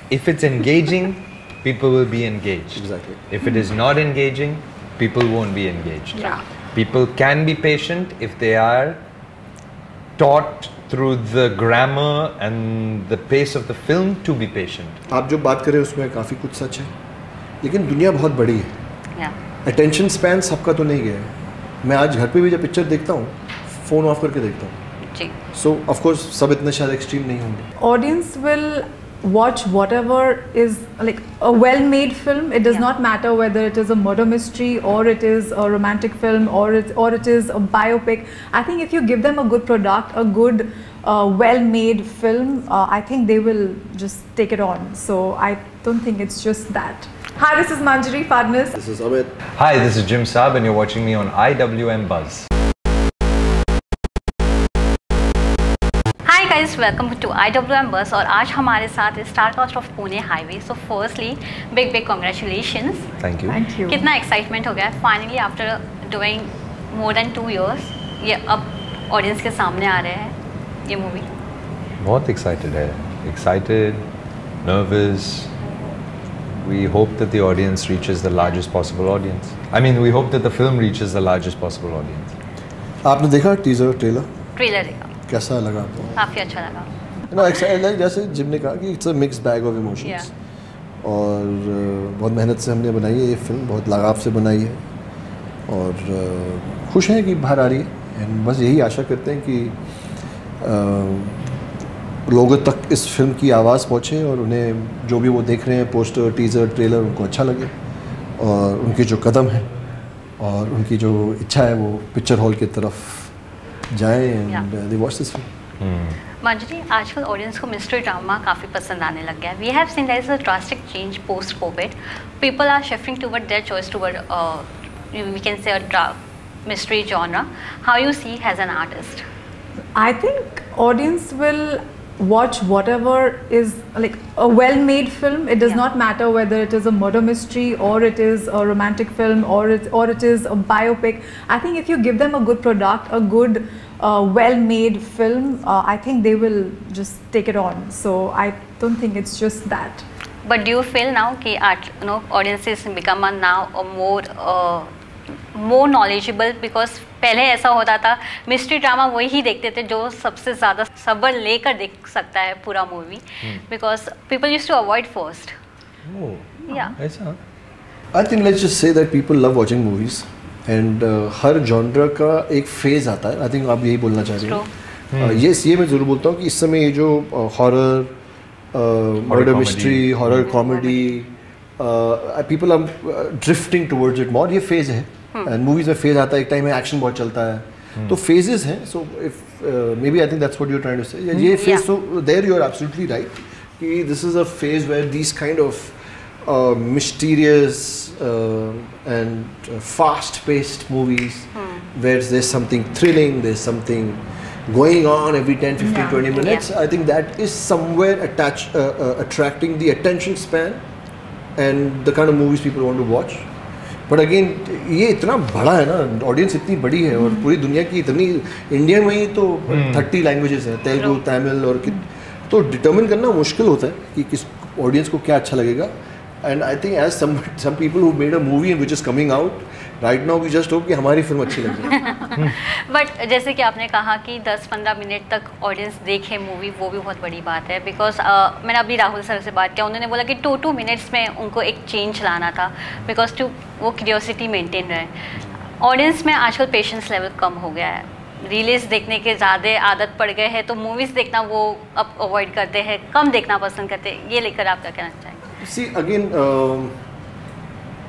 if it's engaging, people will be engaged. Exactly. If it is not engaging, people won't be engaged. Yeah. People can be patient if they are taught through the grammar and the pace of the film to be patient. आप जो बात कर रहे हो उसमें काफ़ी कुछ सच है, लेकिन दुनिया बहुत बड़ी है. Yeah. अटेंशन स्पैन सबका तो नहीं गया है. मैं आज घर पे भी जब पिक्चर देखता हूँ फ़ोन ऑफ करके देखता हूँ. जी. सो ऑफ कोर्स सब इतने शायद एक्सट्रीम नहीं होंगे. Audience will watch whatever is like a well-made film. It does Yeah. not matter whether it is a murder mystery or it is a romantic film or it is a biopic. I think if you give them a good product, a good well-made film, I think they will just take it on. So I don't think it's just that. Hi, this is Manjari Fadnis. This is Amit. Hi, this is Jim Saab and you're watching me on IWM Buzz. Hi guys, welcome to IWM Buzz. और आज हमारे साथ star cast of Pune highway. So firstly big congratulations. Thank you. Thank you. कितना excitement हो गया finally after doing more than 2 years ये अब audience के सामने आ रहे हैं ये मूवी. बहुत excited है. Excited, nervous. We hope that the audience reaches the largest possible audience. I mean, we hope that the film reaches the largest possible audience. आपने देखा टीजर ट्रेलर? ट्रेलर देखा, कैसा लगा आपको? काफ़ी अच्छा लगा. लाइक जैसे जिम ने कहा कि it's a mix bag of emotions. और बहुत मेहनत से हमने बनाई है ये फिल्म, बहुत लगाव से बनाई है और खुश हैं कि बाहर आ रही है. एंड बस यही आशा करते हैं कि लोगों तक इस फिल्म की आवाज़ पहुँचे और उन्हें जो भी वो देख रहे हैं पोस्टर टीज़र ट्रेलर उनको अच्छा लगे और उनके जो कदम हैं और उनकी जो इच्छा है वो पिक्चर हॉल की तरफ जाएं and they watch this film. Manjari, आजकल ऑडियंस को मिस्ट्री ड्रामा काफ़ी पसंद आने लग गया है. We have seen there is a drastic change post Covid. People are shifting toward their choice toward we can say a mystery genre. How you see as an artist? I think audience will watch whatever is like a well-made film. It does Yeah. not matter whether it is a murder mystery or it is a romantic film or it is a biopic. I think if you give them a good product, a good well-made film, I think they will just take it on. So I don't think it's just that. But do you feel now that audiences become now a more knowledgeable? Because पहले ऐसा होता था mystery drama वही देखते थे जो सबसे ज़्यादा सब्र लेकर देख सकता है पूरा movie. Because people used to avoid first. ऐसा? I think let's just say that people love watching movies and her genre का एक phase आता है. I think आप यही बोलना चाह रहे हो. ये मैं ज़रूर बोलता हूँ कि इस समय ये जो horror, murder mystery, horror comedy, people are drifting towards it more. ये phase है. And movies में phase आता है, एक time में action बहुत चलता है. तो phases हैं. So if maybe I think that's what you're trying to say. ये phase, so there you're absolutely right. कि this is a phase where these kind of mysterious and fast-paced movies where there's something thrilling, there's something going on every 10, 15, 20 minutes. I think that is somewhere attracting the attention span and the kind of movies people want to watch. But again, ये इतना बड़ा है ना, audience इतनी बड़ी है और पूरी दुनिया की इतनी, इंडिया में ही तो 30 लैंग्वेजेस हैं, तेलुगु, तमिल और तो डिटर्मिन करना मुश्किल होता है कि किस ऑडियंस को क्या अच्छा लगेगा. And I think as some people who made a movie which is coming out right now we just hope कि हमारी फिल्म अच्छी लगे. बट जैसे कि आपने कहा कि 10-15 मिनट तक ऑडियंस देखे मूवी, वो भी बहुत बड़ी बात है. बिकॉज मैंने अभी राहुल सर से बात किया, उन्होंने बोला कि 2 मिनट्स में उनको एक चेंज लाना था बिकॉज वो क्यूरियोसिटी मेंटेन रहे. ऑडियंस में आजकल पेशेंस लेवल कम हो गया है. रिलीज देखने के ज़्यादा आदत पड़ गए हैं तो मूवीज़ देखना वो अब अवॉइड करते हैं, कम देखना पसंद करते हैं. ये लेकर आप क्या कहना चाहेंगे? सी अगेन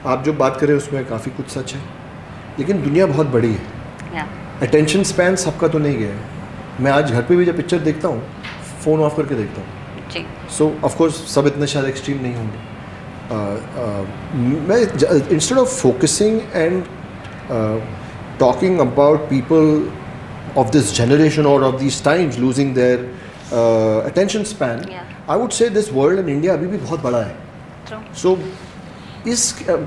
आप जो बात करें उसमें काफ़ी कुछ सच है, लेकिन दुनिया बहुत बड़ी है. अटेंशन स्पैन सबका तो नहीं गया है. मैं आज घर पे भी जब पिक्चर देखता हूँ फ़ोन ऑफ करके देखता हूँ. जी. सो ऑफ कोर्स सब इतने शायद एक्सट्रीम नहीं होंगे. मैं instead of focusing and talking about people of this generation or of these times losing their attention span, I would say this world in India अभी भी बहुत बड़ा है. True. So इस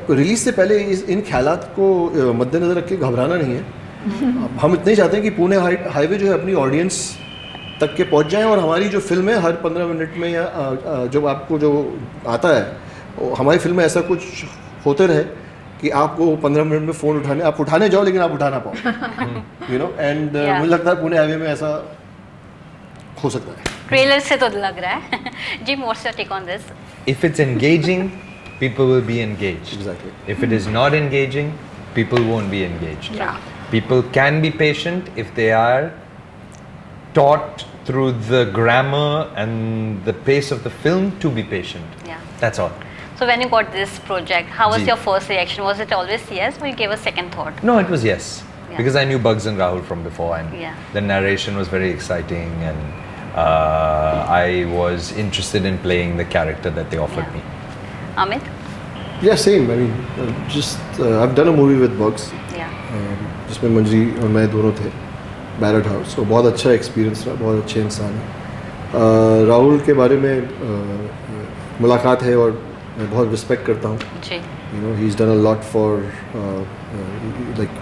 रिलीज से पहले इन ख्यालात को मद्देनजर रख के घबराना नहीं है. हम इतने ही चाहते हैं कि पुणे हाईवे जो है अपनी ऑडियंस तक के पहुंच जाएं और हमारी जो फिल्म है हर 15 मिनट में या जब आपको जो आता है हमारी फिल्म में ऐसा कुछ होते रहे कि आपको 15 मिनट में फ़ोन उठाने जाओ लेकिन आप उठा ना पाओ, यू नो. एंड मुझे लगता है पुणे हाईवे में ऐसा हो सकता है. ट्रेलर से तो लग रहा है. Jim, what's your take on this? If it's engaging, people will be engaged. Exactly. If it is not engaging, people won't be engaged. Yeah. People can be patient if they are taught through the grammar and the pace of the film to be patient. Yeah. That's all. So when you got this project, how was Ji. your first reaction? Was it always yes, or you gave a second thought? No, it was yes. Yeah. Because I knew Bugs and Rahul from before, and Yeah. the narration was very exciting, and I was interested in playing the character that they offered Yeah. me. Amit? Yeah, same. I mean, I've done a movie with Bugs, Yeah. जिसमें मंजरी और मैं दोनों थे, Barrett house. तो बहुत अच्छा experience रहा, बहुत अच्छे इंसान है. राहुल के बारे में मुलाकात है और मैं बहुत रिस्पेक्ट करता हूँ. जी. You know, he's done a lot for, like,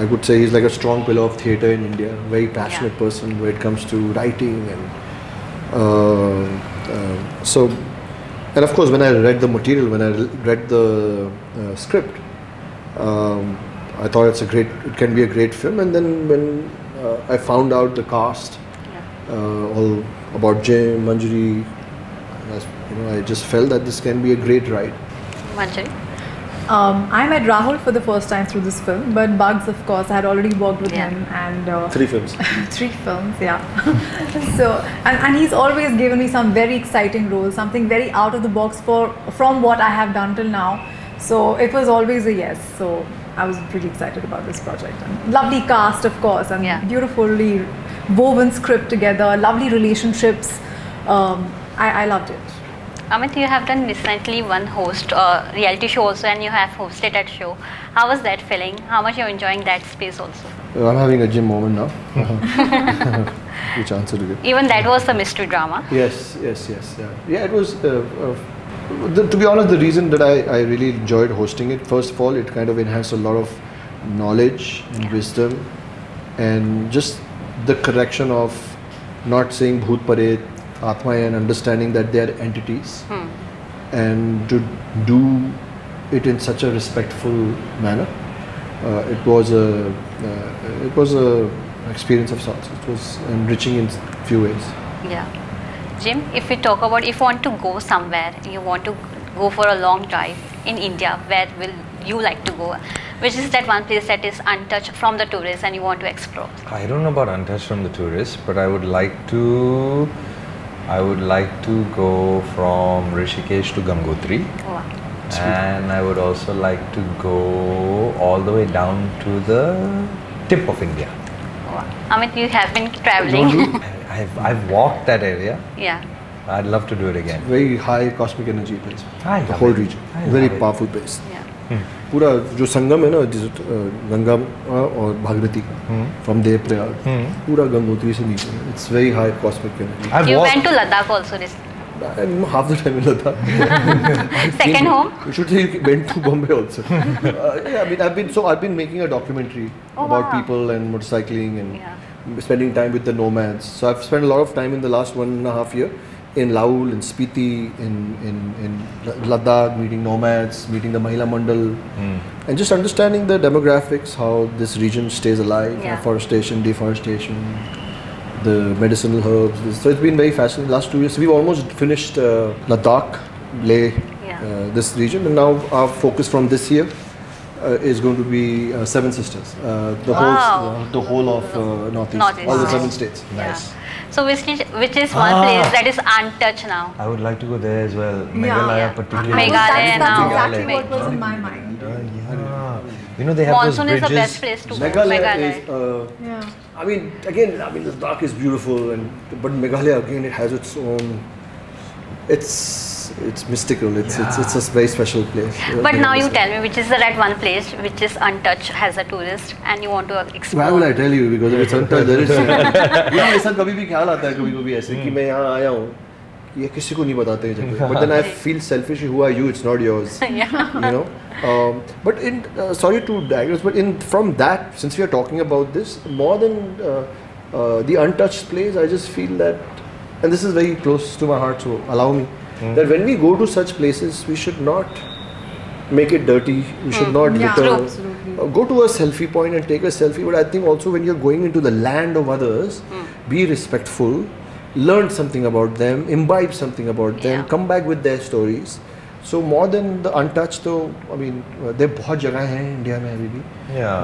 I would say he's like a strong pillar of theatre in India. Very passionate Yeah. person when it comes to writing and of course when I read the material, when I read the script, I thought it can be a great film. And then when I found out the cast, Yeah. all about Jim, Manjari, I just felt that this can be a great ride. Manjari? I met Rahul for the first time through this film, but Bugs, of course, I had already worked with Yeah. him, and 3 films. 3 films, yeah. So, and he's always given me some very exciting roles, something very out of the box from what I have done till now. So it was always a yes. So I was pretty excited about this project. And lovely cast, of course, and Yeah. beautifully woven script together, lovely relationships. I loved it. Amit, you have done recently one reality show also, and you have hosted that show. How was that feeling? How much you're enjoying that space also? I'm having a Jim moment now. Which answer to give? Even that was the mystery drama. Yes. Yeah, it was. To be honest, the reason that I really enjoyed hosting it, first of all, it kind of enhanced a lot of knowledge and wisdom, and just the correction of not saying bhoot paret, atma, and understanding that they are entities, and to do it in such a respectful manner. It was a experience of sorts. It was enriching in few ways. Yeah. Jim, if we talk about, if you want to go somewhere, you want to go for a long drive in India, where will you like to go? Which is that one place that is untouched from the tourists and you want to explore? I don't know about untouched from the tourists, but I would like to go from Rishikesh to Gangotri. Wow. And I would also like to go all the way down to the tip of India. Wow. Amit, you have been traveling. I've walked that area. Yeah. I'd love to do it again. Very high cosmic energy place. I The love whole it. region. I Very love it. powerful place. Yeah. पूरा जो संगम है ना, गंगा और भागीरथी का, from there Prayag, पूरा गंगोत्री से नीचे, it's very high cosmic energy. I've You walked. went to Ladakh also this I'm half the time in Ladakh. second home? You should say you went to Bombay also. Yeah, I mean, I've been making a documentary about wow. people and motorcycling and Yeah. spending time with the nomads. So I've spent a lot of time in the last 1.5 years in Laul, in Spiti, in Ladakh, meeting nomads, meeting the Mahila Mandal, and just understanding the demographics, how this region stays alive, Yeah. afforestation, deforestation, the medicinal herbs. So it's been very fascinating. Last 2 years, we've almost finished Ladakh, Leh, Yeah. this region, and now our focus from this year is going to be Seven Sisters, the whole of Northeast, Northeast. all the Wow. 7 states. Nice. Yeah. So which is one place that is untouched now? I would like to go there as well. Yeah. Meghalaya Yeah. particularly. Meghalaya That's now. exactly Meg- what was in my mind. Yeah. You know they have Monsoon those is the bridges. best place to go. Meghalaya Meghalaya. is, Yeah. I mean, Ladakh is beautiful, but Meghalaya again, it has its own. It's mystical. It's a very special place. But now you tell me, which is that one place which is untouched as a tourist and you want to explore? Why will I tell you? Because if it's untouched, there is. Yeah, ऐसा कभी भी ख्याल आता है कभी ऐसे कि मैं यहाँ आया हूँ, ये किसी को नहीं बताते हैं जगह. But then I feel selfish. Who are you? It's not yours. Yeah. You know. But sorry to digress, but from that, since we are talking about this, more than The untouched place, I just feel that, and this is very close to my heart, so allow me, that when we go to such places, we should not make it dirty. We should not litter. Absolutely. Go to a selfie point and take a selfie. But I think also when you're going into the land of others, be respectful, learn something about them, imbibe something about them, come back with their stories. So more than the untouched, though, I mean, there बहुत जगह हैं India में अभी भी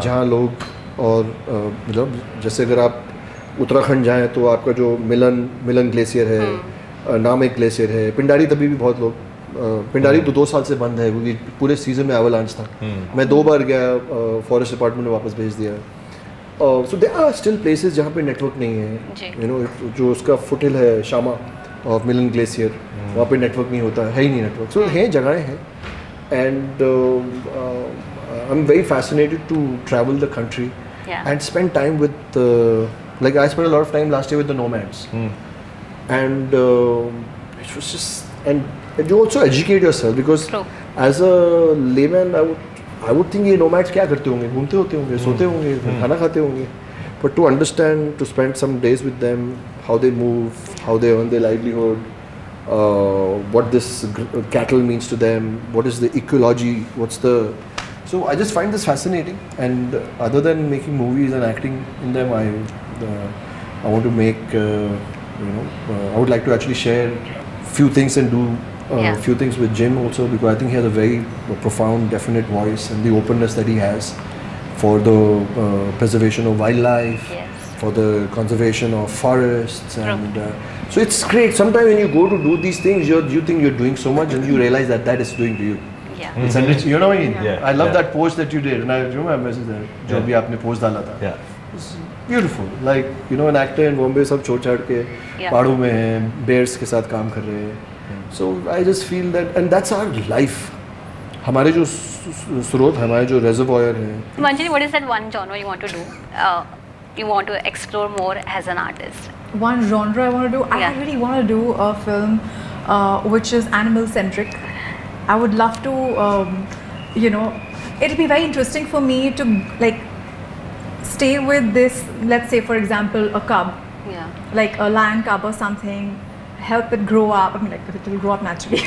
जहाँ लोग और मतलब जैसे अगर आप उत्तराखंड जाएं तो आपका जो मिलन ग्लेशियर है, नामेक ग्लेशियर है, पिंडारी तभी भी बहुत लोग पिंडारी तो 2 साल से बंद है क्योंकि पूरे सीजन में एवलांच था। मैं 2 बार गया, फॉरेस्ट डिपार्टमेंट ने वापस भेज दिया। So there are still places जहाँ पे नेटवर्क नहीं है, यू नो, जो उसका फुटहिल है शामा ऑफ मिलन ग्लेशियर, वहाँ पे नेटवर्क नहीं होता है ही नहीं नेटवर्क। सो हैं जगहें हैं, and I am very fascinated to travel the country and spend time with, like I spent a lot of time last year with the nomads, and it was just, and you also educate yourself because as a layman I would think ये nomads क्या करते होंगे, घूमते होते होंगे, सोते होंगे, खाना खाते होंगे, but to understand, to spend some days with them, how they move, how they earn their livelihood, what this cattle means to them, what is the ecology, what's the, so I just find this fascinating, and other than making movies and acting in them, I want to make, you know, I would like to actually share few things and do few things with Jim also, because I think he has a very profound, definite voice, and the openness that he has for the preservation of wildlife, for the conservation of forests, and so it's great. Sometimes when you go to do these things, you think you're doing so much, and you realize that that is doing to you. It's enrich, you know what I mean? I love that post that you did, and I remember I messaged that. जो भी आपने post डाला था. It's beautiful. Like, you know, an actor in Bombay सब छोड़ छाड़ के पहाड़ों में हैं, bears के साथ काम कर रहे हैं. So I just feel that, and that's our life. हमारे जो स्रोत, हमारे जो reservoir हैं. Manjari, what is that one genre you want to do? You want to explore more as an artist? One genre I want to do? I really want to do a film which is animal centric. I would love to, you know, it'll be very interesting for me to like stay with this, let's say for example a cub, like a lion cub or something, help it grow up. I mean, like it will grow up naturally.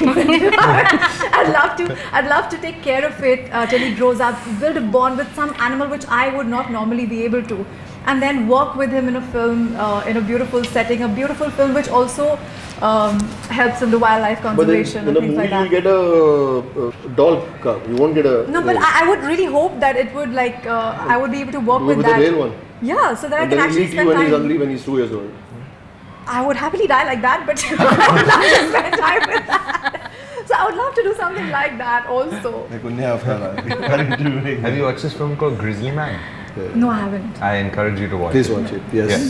I'd love to take care of it till it grows up, build a bond with some animal which I would not normally be able to, and then work with him in a film, in a beautiful setting, a beautiful film which also helps in the wildlife conservation and things like that. But in the movie you get a doll cub, you won't get a... No, but I would really hope that it would like, I would be able to work with that. With the real one? Yeah, so that I can actually spend time... when he's hungry when he's 2 years old. I would happily die like that, but I would love to spend time with that. So I would love to do something like that also. Have you watched this film called Grizzly Man? No, I haven't. I encourage you to watch Please it. watch it, yes.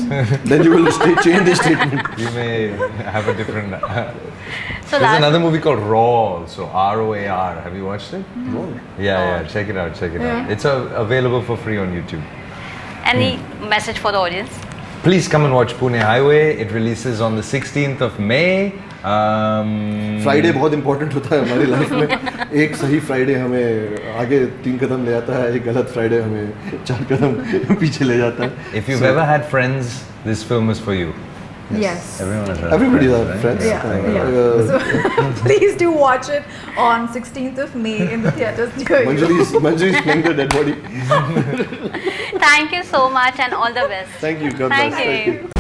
Then you will change the statement. You may have a different... So there's another movie called Raw, so R-O-A-R. Have you watched it? No. Yeah, check it out, It's available for free on YouTube. Any message for the audience? Please come and watch Pune Highway. It releases on the 16th of May. Friday बहुत important होता है हमारी life में. एक सही Friday हमें आगे 3 कदम ले जाता है, एक गलत फ्राइडे हमें 4 कदम पीछे ले जाता है. If you've ever had friends, this film is for you. Yes. Everybody has friends. So please do watch it on 16th of May in the theaters. Manjari is playing the dead body. Thank you so much and all the best. Thank you. God bless. Thank you.